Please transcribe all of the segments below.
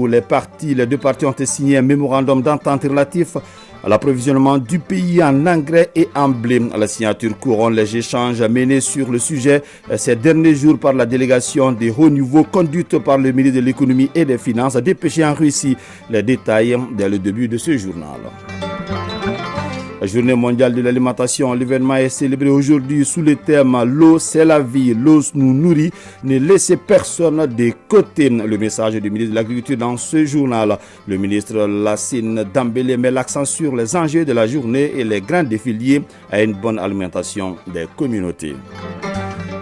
où les deux parties ont signé un mémorandum d'entente relatif à l'approvisionnement du pays en engrais et en blé. La signature couronne les échanges menés sur le sujet ces derniers jours par la délégation des hauts niveaux conduite par le ministre de l'économie et des finances dépêché en Russie. Les détails dès le début de ce journal. La journée mondiale de l'alimentation, l'événement est célébré aujourd'hui sous le thème « L'eau, c'est la vie, l'eau nous nourrit, ne laissez personne de côté ». Le message du ministre de l'Agriculture dans ce journal. Le ministre Lassine Dambélé met l'accent sur les enjeux de la journée et les grands défis liés à une bonne alimentation des communautés.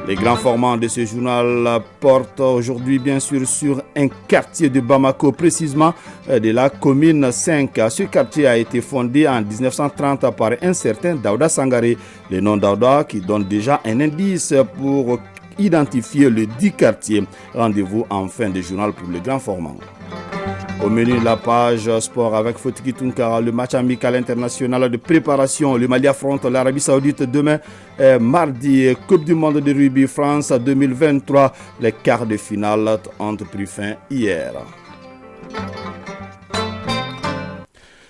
Les grands formats de ce journal portent aujourd'hui bien sûr sur un quartier de Bamako, précisément de la commune 5. Ce quartier a été fondé en 1930 par un certain Daouda Sangaré. Le nom Daouda qui donne déjà un indice pour identifier le dit quartier. Rendez-vous en fin de journal pour le grand format. Au menu, la page sport avec Fotiki Tunkara, le match amical international de préparation. Le Mali affronte l'Arabie Saoudite demain, mardi. Coupe du monde de rugby France 2023. Les quarts de finale ont pris fin hier.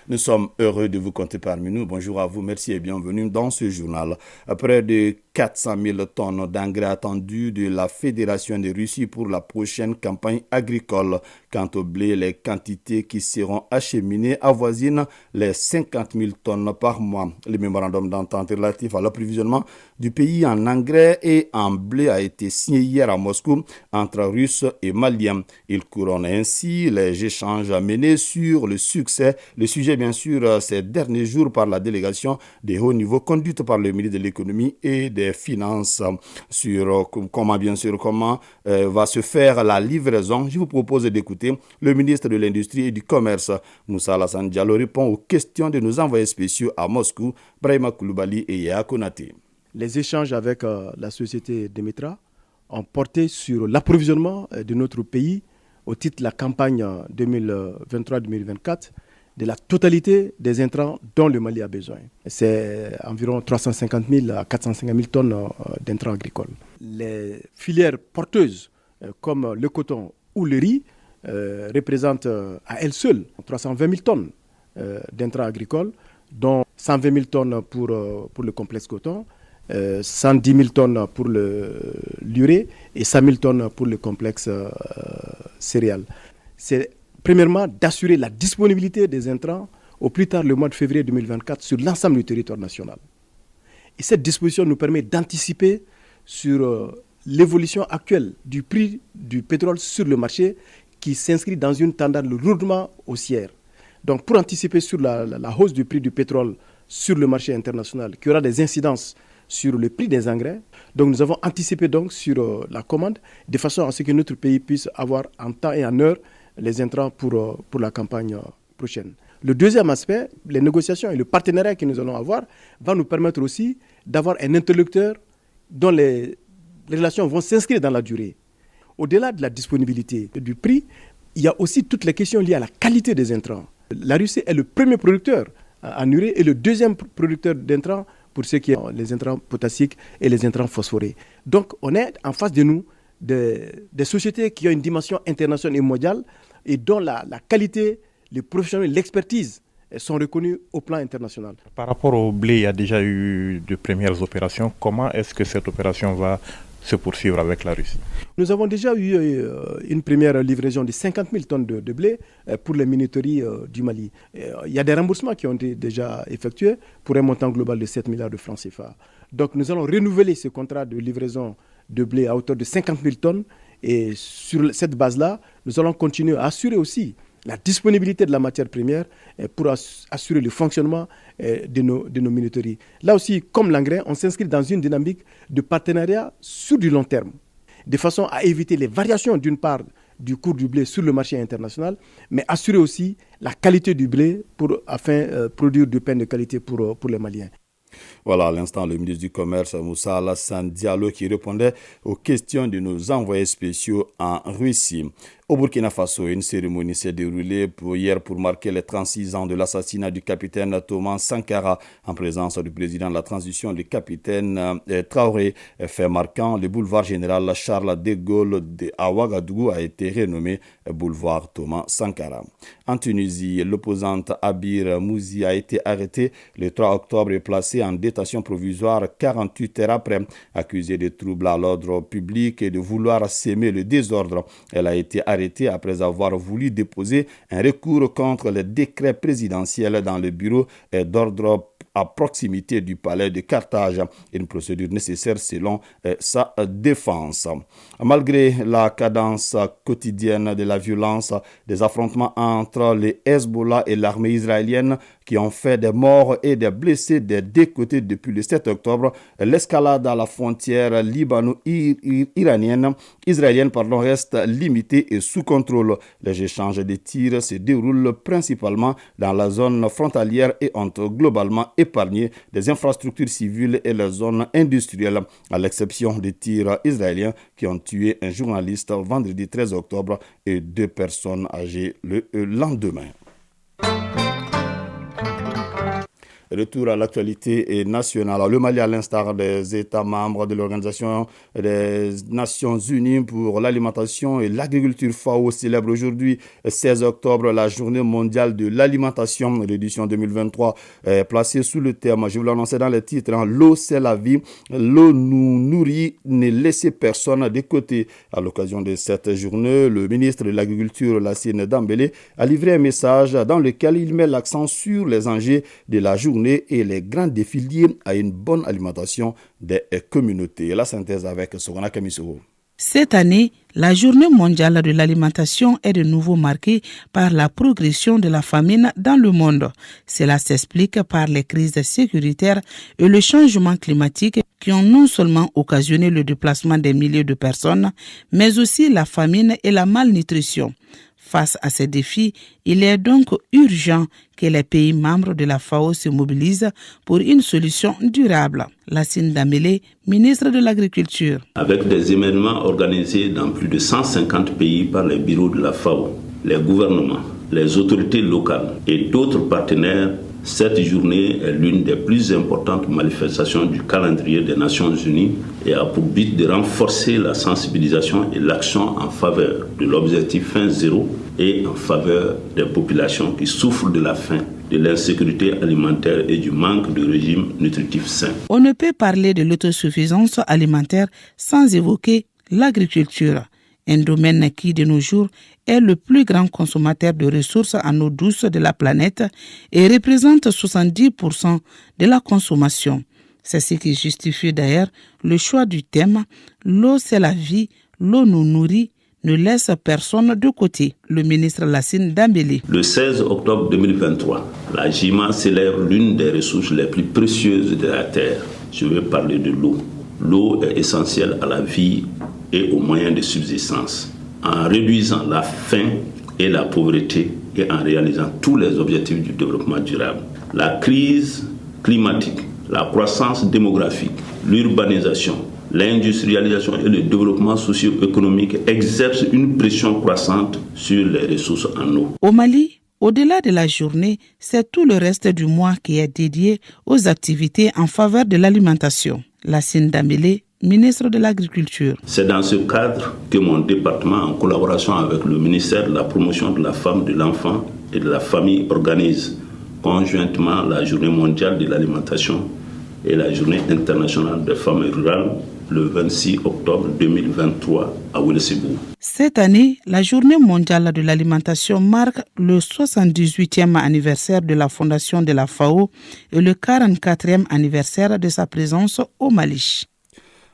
Nous sommes heureux de vous compter parmi nous. Bonjour à vous, merci et bienvenue dans ce journal. Près de 400 000 tonnes d'engrais attendus de la Fédération de Russie pour la prochaine campagne agricole. Quant au blé, les quantités qui seront acheminées avoisinent les 50 000 tonnes par mois. Le mémorandum d'entente relatif à l'approvisionnement du pays en engrais et en blé a été signé hier à Moscou entre Russes et Maliens. Il couronne ainsi les échanges menés sur le sujet bien sûr ces derniers jours par la délégation des hauts niveaux conduite par le ministre de l'économie et des finances sur comment va se faire la livraison. Je vous propose d'écouter le ministre de l'Industrie et du Commerce, Moussa Alassane Diallo, répond aux questions de nos envoyés spéciaux à Moscou, Brahima Koulibaly et Yaya Konaté. Les échanges avec la société Demetra ont porté sur l'approvisionnement de notre pays au titre de la campagne 2023-2024 de la totalité des intrants dont le Mali a besoin. C'est environ 350 000 à 450 000 tonnes d'intrants agricoles. Les filières porteuses comme le coton ou le riz représentent à elles seules 320 000 tonnes d'intrants agricoles, dont 120 000 tonnes pour le complexe coton, 110 000 tonnes pour l'urée et 100 000 tonnes pour le complexe céréales. C'est premièrement, d'assurer la disponibilité des intrants au plus tard le mois de février 2024 sur l'ensemble du territoire national. Et cette disposition nous permet d'anticiper sur l'évolution actuelle du prix du pétrole sur le marché qui s'inscrit dans une tendance lourdement haussière. Donc pour anticiper sur la hausse du prix du pétrole sur le marché international qui aura des incidences sur le prix des engrais, donc nous avons anticipé donc sur la commande de façon à ce que notre pays puisse avoir en temps et en heure les intrants pour la campagne prochaine. Le deuxième aspect, les négociations et le partenariat que nous allons avoir va nous permettre aussi d'avoir un interlocuteur dont les relations vont s'inscrire dans la durée. Au-delà de la disponibilité et du prix, il y a aussi toutes les questions liées à la qualité des intrants. La Russie est le premier producteur en urée et le deuxième producteur d'intrants pour ce qui est les intrants potassiques et les intrants phosphorés. Donc on est en face de nous des sociétés qui ont une dimension internationale et mondiale et dont la qualité, les professionnels, l'expertise sont reconnus au plan international. Par rapport au blé, il y a déjà eu de premières opérations. Comment est-ce que cette opération va se poursuivre avec la Russie? Nous avons déjà eu une première livraison de 50 000 tonnes de blé pour les minoteries du Mali. Il y a des remboursements qui ont été déjà effectués pour un montant global de 7 milliards de francs CFA. Donc nous allons renouveler ce contrat de livraison de blé à hauteur de 50 000 tonnes et sur cette base-là, nous allons continuer à assurer aussi la disponibilité de la matière première pour assurer le fonctionnement de nos minoteries. Là aussi, comme l'engrais, on s'inscrit dans une dynamique de partenariat sur du long terme, de façon à éviter les variations d'une part du cours du blé sur le marché international, mais assurer aussi la qualité du blé afin de produire du pain de qualité pour les Maliens. Voilà, à l'instant, le ministre du Commerce, Moussa Alassane Diallo, qui répondait aux questions de nos envoyés spéciaux en Russie. Au Burkina Faso, une cérémonie s'est déroulée hier pour marquer les 36 ans de l'assassinat du capitaine Thomas Sankara en présence du président de la transition, le capitaine Traoré. Fait marquant, le boulevard général Charles de Gaulle à Ouagadougou a été renommé boulevard Thomas Sankara. En Tunisie, l'opposante Abir Mouzi a été arrêtée le 3 octobre et placée en détention provisoire 48 heures après, accusée de troubles à l'ordre public et de vouloir s'aimer le désordre. Elle a été arrêtée après avoir voulu déposer un recours contre le décret présidentiel dans le bureau d'ordre à proximité du palais de Carthage, une procédure nécessaire selon sa défense. Malgré la cadence quotidienne de la violence, des affrontements entre les Hezbollah et l'armée israélienne qui ont fait des morts et des blessés des deux côtés depuis le 7 octobre, l'escalade à la frontière libano-israélienne reste limitée et sous contrôle. Les échanges de tirs se déroulent principalement dans la zone frontalière et ont globalement épargné des infrastructures civiles et les zones industrielles, à l'exception des tirs israéliens qui ont tué un journaliste vendredi 13 octobre et 2 personnes âgées le lendemain. Retour à l'actualité nationale. Le Mali, à l'instar des États membres de l'Organisation des Nations Unies pour l'alimentation et l'agriculture FAO, célèbre aujourd'hui, 16 octobre, la journée mondiale de l'alimentation. L'édition 2023 est placée sous le thème, je vous l'annonçais dans les titres, l'eau c'est la vie, l'eau nous nourrit, ne laissez personne de côté. À l'occasion de cette journée, le ministre de l'Agriculture, Lassine Dambélé, a livré un message dans lequel il met l'accent sur les enjeux de la journée et les grands défis liés à une bonne alimentation des communautés. La synthèse avec Sorana Kamisoro. Cette année, la Journée mondiale de l'alimentation est de nouveau marquée par la progression de la famine dans le monde. Cela s'explique par les crises sécuritaires et le changement climatique qui ont non seulement occasionné le déplacement des milliers de personnes, mais aussi la famine et la malnutrition. Face à ces défis, il est donc urgent que les pays membres de la FAO se mobilisent pour une solution durable. Lassine Dambélé, ministre de l'Agriculture. Avec des événements organisés dans plus de 150 pays par les bureaux de la FAO, les gouvernements, les autorités locales et d'autres partenaires, cette journée est l'une des plus importantes manifestations du calendrier des Nations Unies et a pour but de renforcer la sensibilisation et l'action en faveur de l'objectif faim zéro et en faveur des populations qui souffrent de la faim, de l'insécurité alimentaire et du manque de régime nutritif sain. On ne peut parler de l'autosuffisance alimentaire sans évoquer l'agriculture, un domaine qui, de nos jours, est le plus grand consommateur de ressources en eau douce de la planète et représente 70% de la consommation. C'est ce qui justifie d'ailleurs le choix du thème « L'eau c'est la vie, l'eau nous nourrit, ne laisse personne de côté », le ministre Lassine Dambélé. Le 16 octobre 2023, la JIMA célèbre l'une des ressources les plus précieuses de la Terre. Je veux parler de l'eau. L'eau est essentielle à la vie et aux moyens de subsistance. En réduisant la faim et la pauvreté et en réalisant tous les objectifs du développement durable. La crise climatique, la croissance démographique, l'urbanisation, l'industrialisation et le développement socio-économique exercent une pression croissante sur les ressources en eau. Au Mali, au-delà de la journée, c'est tout le reste du mois qui est dédié aux activités en faveur de l'alimentation. Lassine Dambélé, ministre de l'Agriculture. C'est dans ce cadre que mon département, en collaboration avec le ministère de la Promotion de la Femme, de l'Enfant et de la Famille, organise conjointement la Journée mondiale de l'alimentation et la Journée internationale des femmes rurales le 26 octobre 2023 à Ouelessebou. Cette année, la Journée mondiale de l'alimentation marque le 78e anniversaire de la fondation de la FAO et le 44e anniversaire de sa présence au Mali.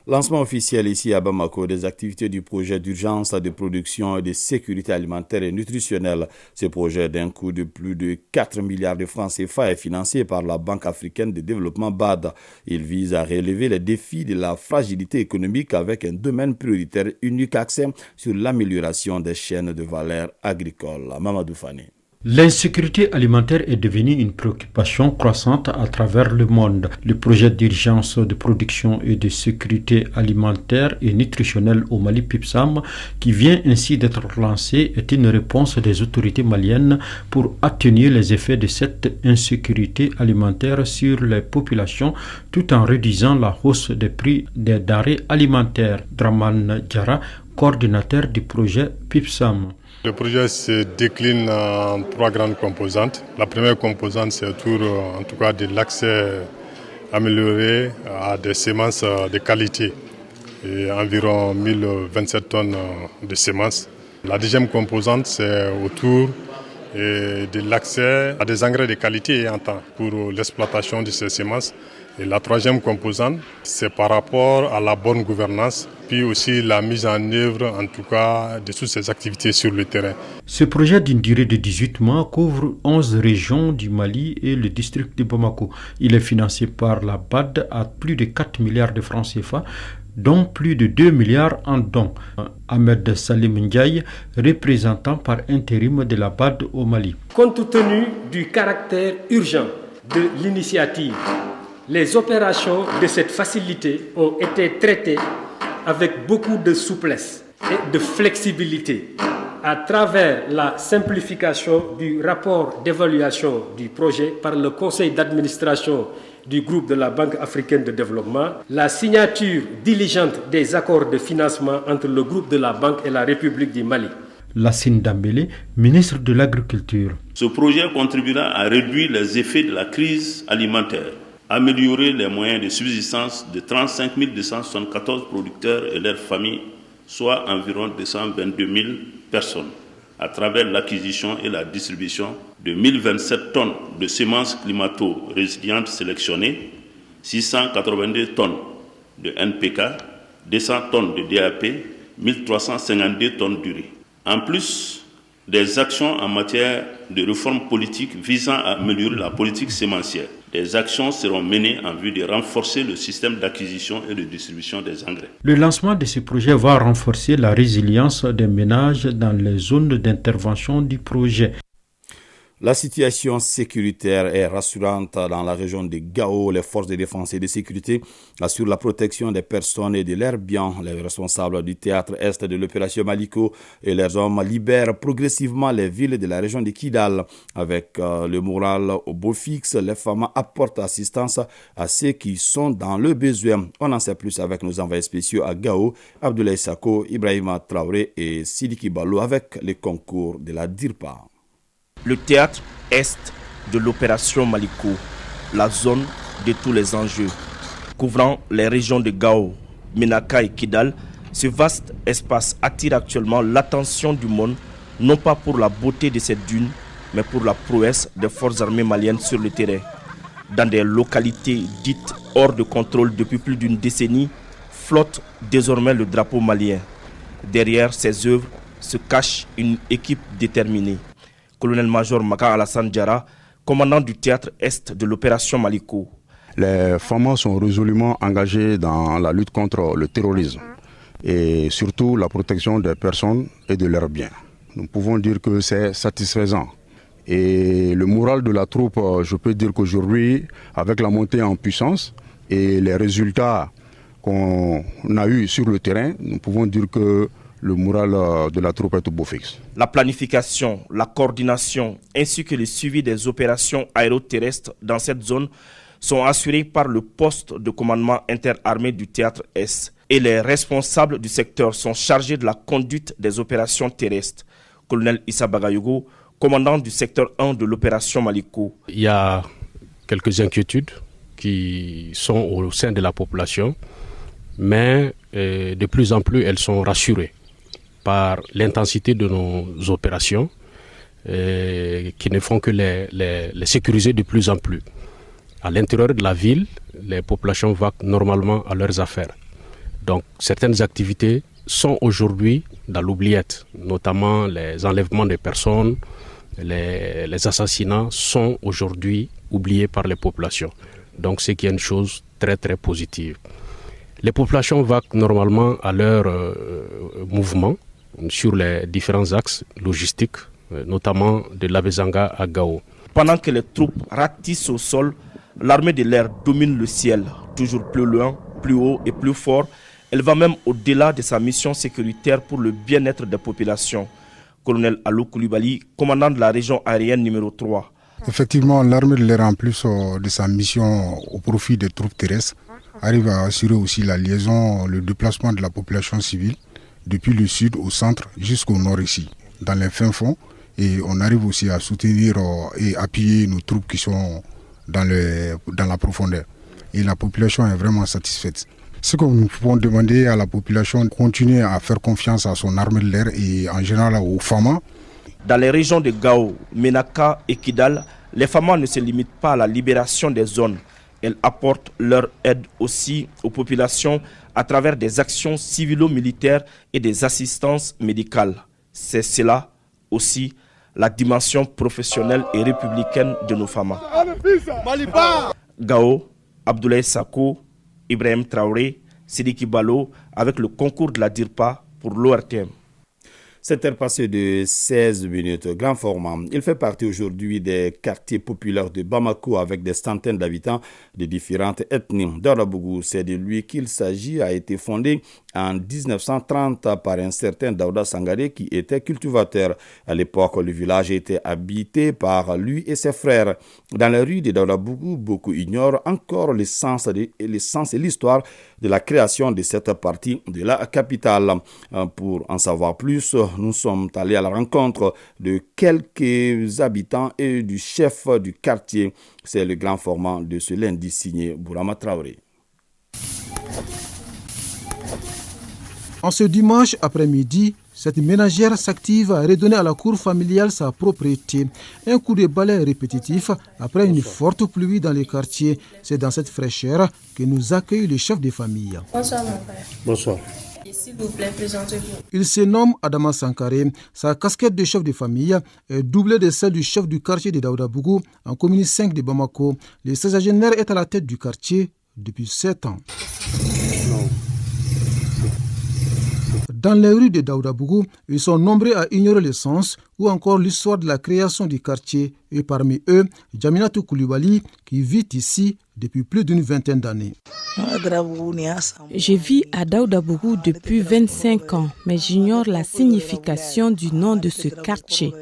Lancement officiel ici à Bamako des activités du projet d'urgence de production et de sécurité alimentaire et nutritionnelle. Ce projet d'un coût de plus de 4 milliards de francs CFA est financé par la Banque africaine de développement BAD. Il vise à relever les défis de la fragilité économique avec un domaine prioritaire unique accès sur l'amélioration des chaînes de valeur agricole. Mamadou Fane. L'insécurité alimentaire est devenue une préoccupation croissante à travers le monde. Le projet d'urgence de production et de sécurité alimentaire et nutritionnelle au Mali PIPSAM, qui vient ainsi d'être lancé, est une réponse des autorités maliennes pour atténuer les effets de cette insécurité alimentaire sur les populations tout en réduisant la hausse des prix des denrées alimentaires. Draman Diarra, coordinateur du projet PIPSAM. Le projet se décline en 3 grandes composantes. La première composante, c'est autour en tout cas de l'accès amélioré à des semences de qualité, et environ 1027 tonnes de semences. La deuxième composante, c'est autour de l'accès à des engrais de qualité et en temps pour l'exploitation de ces semences. Et la troisième composante, c'est par rapport à la bonne gouvernance, puis aussi la mise en œuvre, en tout cas, de toutes ces activités sur le terrain. Ce projet d'une durée de 18 mois couvre 11 régions du Mali et le district de Bamako. Il est financé par la BAD à plus de 4 milliards de francs CFA, dont plus de 2 milliards en dons. Ahmed Salim Ndiaye, représentant par intérim de la BAD au Mali. Compte tenu du caractère urgent de l'initiative, les opérations de cette facilité ont été traitées avec beaucoup de souplesse et de flexibilité à travers la simplification du rapport d'évaluation du projet par le conseil d'administration du groupe de la Banque africaine de développement, la signature diligente des accords de financement entre le groupe de la Banque et la République du Mali. Lassine Dambélé, ministre de l'Agriculture. Ce projet contribuera à réduire les effets de la crise alimentaire, améliorer les moyens de subsistance de 35 274 producteurs et leurs familles, soit environ 222 000 personnes, à travers l'acquisition et la distribution de 1027 tonnes de semences climato-résilientes sélectionnées, 682 tonnes de NPK, 200 tonnes de DAP, 1352 tonnes d'urée. En plus des actions en matière de réforme politique visant à améliorer la politique sémencière, des actions seront menées en vue de renforcer le système d'acquisition et de distribution des engrais. Le lancement de ce projet va renforcer la résilience des ménages dans les zones d'intervention du projet. La situation sécuritaire est rassurante dans la région de Gao. Les forces de défense et de sécurité assurent la protection des personnes et de leurs biens. Les responsables du théâtre Est de l'opération Maliko et leurs hommes libèrent progressivement les villes de la région de Kidal. Avec le moral au beau fixe, les femmes apportent assistance à ceux qui sont dans le besoin. On en sait plus avec nos envoyés spéciaux à Gao, Abdoulaye Sako, Ibrahima Traoré et Sidiki Balou avec les concours de la DIRPA. Le théâtre Est de l'opération Maliko, la zone de tous les enjeux. Couvrant les régions de Gao, Menaka et Kidal, ce vaste espace attire actuellement l'attention du monde, non pas pour la beauté de cette dune, mais pour la prouesse des forces armées maliennes sur le terrain. Dans des localités dites hors de contrôle depuis plus d'une décennie, flotte désormais le drapeau malien. Derrière ces œuvres se cache une équipe déterminée. Colonel-major Maka Alassane Diarra, commandant du théâtre Est de l'opération Maliko. Les femmes sont résolument engagées dans la lutte contre le terrorisme et surtout la protection des personnes et de leurs biens. Nous pouvons dire que c'est satisfaisant. Et le moral de la troupe, je peux dire qu'aujourd'hui, avec la montée en puissance et les résultats qu'on a eus sur le terrain, nous pouvons dire que le moral de la troupe est au beau fixe. La planification, la coordination ainsi que le suivi des opérations aéroterrestres dans cette zone sont assurés par le poste de commandement interarmé du théâtre Est. Et les responsables du secteur sont chargés de la conduite des opérations terrestres. Colonel Issa Bagayougo, commandant du secteur 1 de l'opération Maliko. Il y a quelques inquiétudes qui sont au sein de la population, mais de plus en plus elles sont rassurées par l'intensité de nos opérations qui ne font que les sécuriser de plus en plus. À l'intérieur de la ville, les populations vaquent normalement à leurs affaires. Donc certaines activités sont aujourd'hui dans l'oubliette, notamment les enlèvements des personnes, les assassinats sont aujourd'hui oubliés par les populations. Donc c'est qu'il y a une chose très très positive. Les populations vaquent normalement à leur mouvement sur les différents axes logistiques notamment de l'Abezanga à Gao. Pendant que les troupes ratissent au sol, l'armée de l'air domine le ciel, toujours plus loin, plus haut et plus fort. Elle va même au-delà de sa mission sécuritaire pour le bien-être des populations. Colonel Alou Koulibaly, commandant de la région aérienne numéro 3. Effectivement, l'armée de l'air, en plus de sa mission au profit des troupes terrestres, arrive à assurer aussi la liaison, le déplacement de la population civile depuis le sud au centre jusqu'au nord ici, dans les fins fonds. Et on arrive aussi à soutenir et appuyer nos troupes qui sont dans la profondeur. Et la population est vraiment satisfaite. Ce que nous pouvons demander à la population, de continuer à faire confiance à son armée de l'air et en général aux FAMA. Dans les régions de Gao, Menaka et Kidal, les FAMA ne se limitent pas à la libération des zones. Elles apportent leur aide aussi aux populations à travers des actions civilo-militaires et des assistances médicales. C'est cela aussi la dimension professionnelle et républicaine de nos FAMA. Gao, Abdoulaye Sako, Ibrahim Traoré, Sidiki Balo, avec le concours de la DIRPA pour l'ORTM. 7h passées de 16 minutes, grand format. Il fait partie aujourd'hui des quartiers populaires de Bamako avec des centaines d'habitants de différentes ethnies. Daouda-Bougou, c'est de lui qu'il s'agit, a été fondé en 1930 par un certain Daouda Sangaré qui était cultivateur. À l'époque, le village était habité par lui et ses frères. Dans la rue de Daouda-Bougou, beaucoup ignorent encore l'essence et l'histoire de la création de cette partie de la capitale. Pour en savoir plus, nous sommes allés à la rencontre de quelques habitants et du chef du quartier. C'est le grand format de ce lundi signé Bourama Traoré. En ce dimanche après-midi, cette ménagère s'active à redonner à la cour familiale sa propriété. Un coup de balai répétitif après une forte pluie dans les quartiers. C'est dans cette fraîcheur que nous accueille le chef de famille. Bonsoir mon père. Bonsoir. S'il vous plaît, présentez-vous. Il se nomme Adama Sankaré. Sa casquette de chef de famille est doublée de celle du chef du quartier de Daouda-Bougou en commune 5 de Bamako. Le sexagénaire est à la tête du quartier depuis 7 ans. Dans les rues de Daouda-Bougou, ils sont nombreux à ignorer le sens ou encore l'histoire de la création du quartier. Et parmi eux, Jaminatou Koulibaly, qui vit ici depuis plus d'une vingtaine d'années. Je vis à Daouda-Bougou depuis 25 ans, mais j'ignore la signification du nom de ce quartier.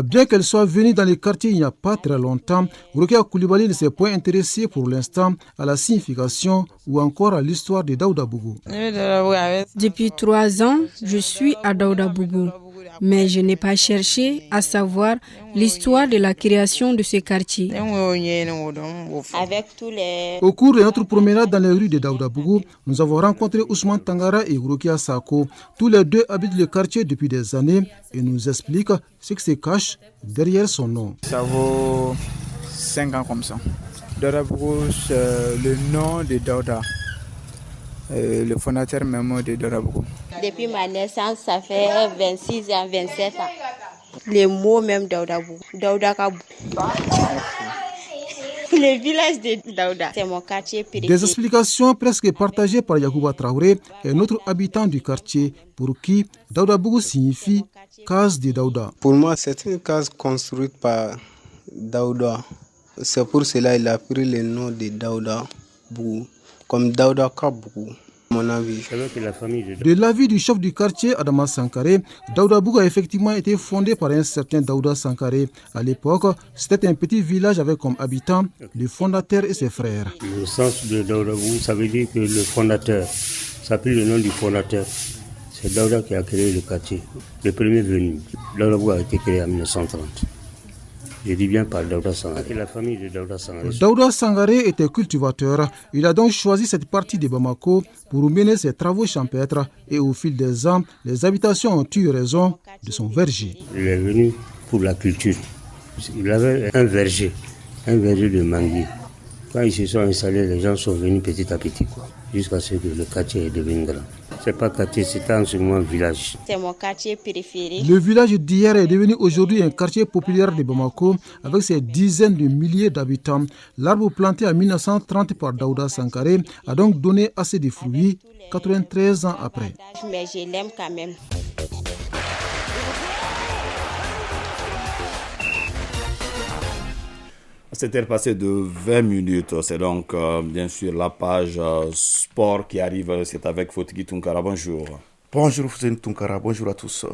Bien qu'elle soit venue dans le quartier il n'y a pas très longtemps, Rokia Koulibaly ne s'est point intéressé pour l'instant à la signification ou encore à l'histoire de Daouda-Bougou. Depuis 3 ans, je suis à Daouda-Bougou, mais je n'ai pas cherché à savoir l'histoire de la création de ce quartier. Au cours de notre promenade dans les rues de Daouda-Bougou, nous avons rencontré Ousmane Tangara et Rokia Sako. Tous les deux habitent le quartier depuis des années et nous expliquent ce qui se cache derrière son nom. Ça vaut 5 ans comme ça. Daouda-Bougou, c'est le nom de Daouda, le fondateur même de Daouda-Bougou. Depuis ma naissance, ça fait 26 ans, 27 ans. Les mots même Daouda-Bougou, Daouda-Kabou. Le village de Daouda, c'est mon quartier préféré. Des explications presque partagées par Yacouba Traoré, un autre habitant du quartier, pour qui Daouda-Bougou signifie case de Daouda. Pour moi, c'est une case construite par Daouda. C'est pour cela qu'il a pris le nom de Daouda-Bougou, comme Daouda-Kabou. De l'avis du chef du quartier, Adama Sankaré, Daouda-Bougou a effectivement été fondé par un certain Daouda Sankaré. À l'époque, c'était un petit village avec comme habitants le fondateur et ses frères. Le sens de Daouda-Bougou, ça veut dire que le fondateur, ça a pris le nom du fondateur. C'est Daouda qui a créé le quartier. Le premier venu, Daouda-Bougou a été créé en 1930. Je dis bien par Daouda Sangaré et la famille de Daouda Sangaré. Daouda Sangaré était cultivateur. Il a donc choisi cette partie de Bamako pour mener ses travaux champêtres et au fil des ans, les habitations ont eu raison de son verger. Il est venu pour la culture. Il avait un verger de manguier. Quand ils se sont installés, les gens sont venus petit à petit, jusqu'à ce que le quartier est devenu grand. C'est pas quartier, c'était en ce moment un village. C'est mon quartier préféré. Le village d'hier est devenu aujourd'hui un quartier populaire de Bamako avec ses dizaines de milliers d'habitants. L'arbre planté en 1930 par Daouda Sankaré a donc donné assez de fruits 93 ans après. Mais je l'aime quand même. C'était passé de 20 minutes. C'est donc bien sûr la page sport qui arrive. C'est avec Fotigi Tunkara. Bonjour. Bonjour Fouzen Tunkara, bonjour à tous.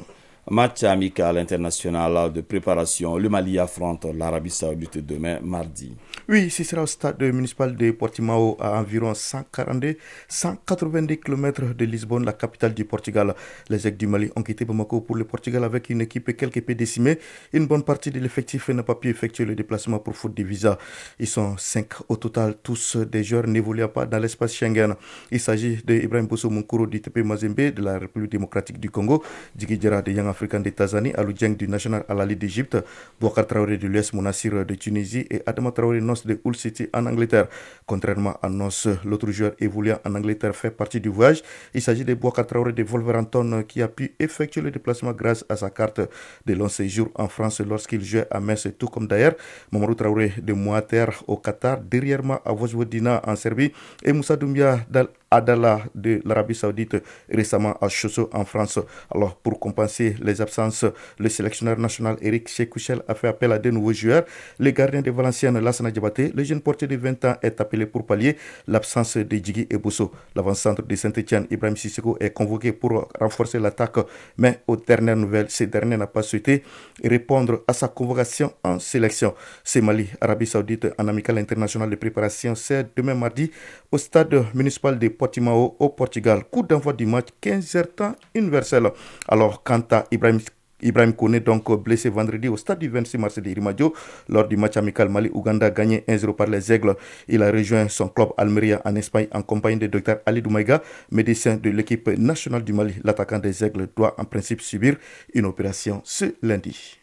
Match amical international de préparation. Le Mali affronte l'Arabie Saoudite demain, mardi. Oui, ce sera au stade municipal de Portimao, à environ 182 km de Lisbonne, la capitale du Portugal. Les Aigles du Mali ont quitté Bamako pour le Portugal avec une équipe quelque peu décimée. Une bonne partie de l'effectif n'a pas pu effectuer le déplacement pour faute de visa. Ils sont 5 au total, tous des joueurs n'évoluant pas dans l'espace Schengen. Il s'agit de Ibrahim Bosso Munkuro du TP Mazembe de la République démocratique du Congo, Djigui Diarra de Young African de Tanzanie, Alou Dieng du National Al-Ahly d'Égypte, Boubacar Traoré de l'US Monastir de Tunisie et Adama Traoré Nos de Hull City en Angleterre. Contrairement à Nos, l'autre joueur évoluant en Angleterre fait partie du voyage. Il s'agit de Boubacar Traoré de Wolverhampton qui a pu effectuer le déplacement grâce à sa carte de long séjour en France lorsqu'il jouait à Metz, tout comme d'ailleurs Mamadou Traoré de Moater au Qatar, derrière à Vojvodina en Serbie et Moussa Doumbia Adala de l'Arabie Saoudite récemment à Chosso en France. Alors pour compenser les absences, le sélectionneur national Eric Chekouchel a fait appel à deux nouveaux joueurs. Le gardien de Valenciennes Lassana Diabaté, le jeune portier de 20 ans, est appelé pour pallier l'absence de Djigui et Bosso. L'avant-centre de Saint-Etienne, Ibrahim Sissoko, est convoqué pour renforcer l'attaque, mais aux dernières nouvelles, ce dernier n'a pas souhaité répondre à sa convocation en sélection. C'est Mali, Arabie Saoudite en amical international de préparation, c'est demain mardi au stade municipal de Portimao au Portugal. Coup d'envoi du match 15h temps universel. Alors quant à Ibrahim Koné, donc blessé vendredi au stade du 26 mars de Rimadio lors du match amical Mali-Ouganda gagné 1-0 par les Aigles. Il a rejoint son club Almeria en Espagne en compagnie de Dr Ali Doumaïga, médecin de l'équipe nationale du Mali. L'attaquant des Aigles doit en principe subir une opération ce lundi.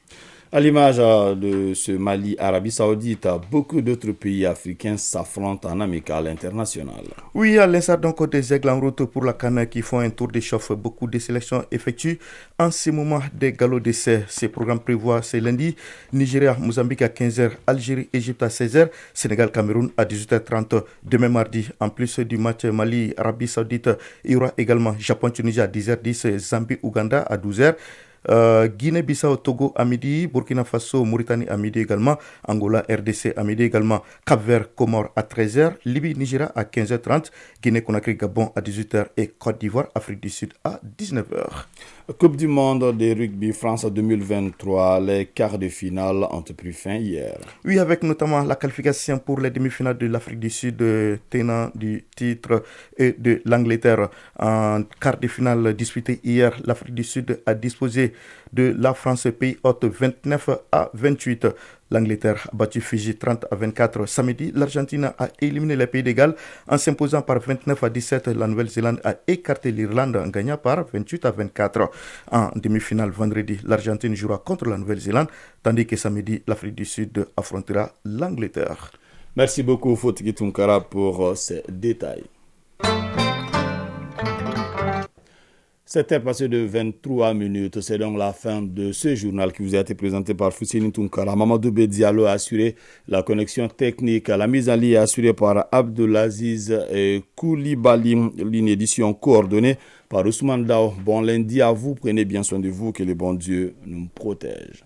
À l'image de ce Mali-Arabie Saoudite, beaucoup d'autres pays africains s'affrontent en amical international. Oui, à l'instar donc des Aigles en route pour la CAN qui font un tour de chauffe, beaucoup de sélections effectuent en ce moment des galops d'essai. Ce programme prévoit ce lundi Nigeria, Mozambique à 15h, Algérie, Égypte à 16h, Sénégal, Cameroun à 18h30. Demain mardi, en plus du match Mali-Arabie Saoudite, il y aura également Japon-Tunisie à 10h10, Zambie-Ouganda à 12h. Guinée-Bissau, Togo à midi, Burkina Faso, Mauritanie à midi également, Angola, RDC à midi également, Cap-Vert, Comores à 13h, Libye, Nigeria à 15h30, Guinée-Conakry, Gabon à 18h et Côte d'Ivoire, Afrique du Sud à 19h. Coupe du monde de rugby France 2023, les quarts de finale ont pris fin hier. Oui, avec notamment la qualification pour les demi-finales de l'Afrique du Sud, tenant du titre et de l'Angleterre. En quart de finale disputé hier, l'Afrique du Sud a disposé de la France, pays hôte 29-28. L'Angleterre a battu Fidji 30-24. Samedi, l'Argentine a éliminé les Pays de Galles en s'imposant par 29-17. La Nouvelle-Zélande a écarté l'Irlande en gagnant par 28-24. En demi-finale vendredi, l'Argentine jouera contre la Nouvelle-Zélande, tandis que samedi, l'Afrique du Sud affrontera l'Angleterre. Merci beaucoup Fotigi Tunkara pour ces détails. C'était passé de 23 minutes. C'est donc la fin de ce journal qui vous a été présenté par Foussini Tunkara. Mamadou Bedialo a assuré la connexion technique. La mise en ligne est assurée par Abdelaziz Koulibaly. Ligne édition coordonnée par Ousmane Dao. Bon lundi à vous. Prenez bien soin de vous. Que le bon Dieu nous protège.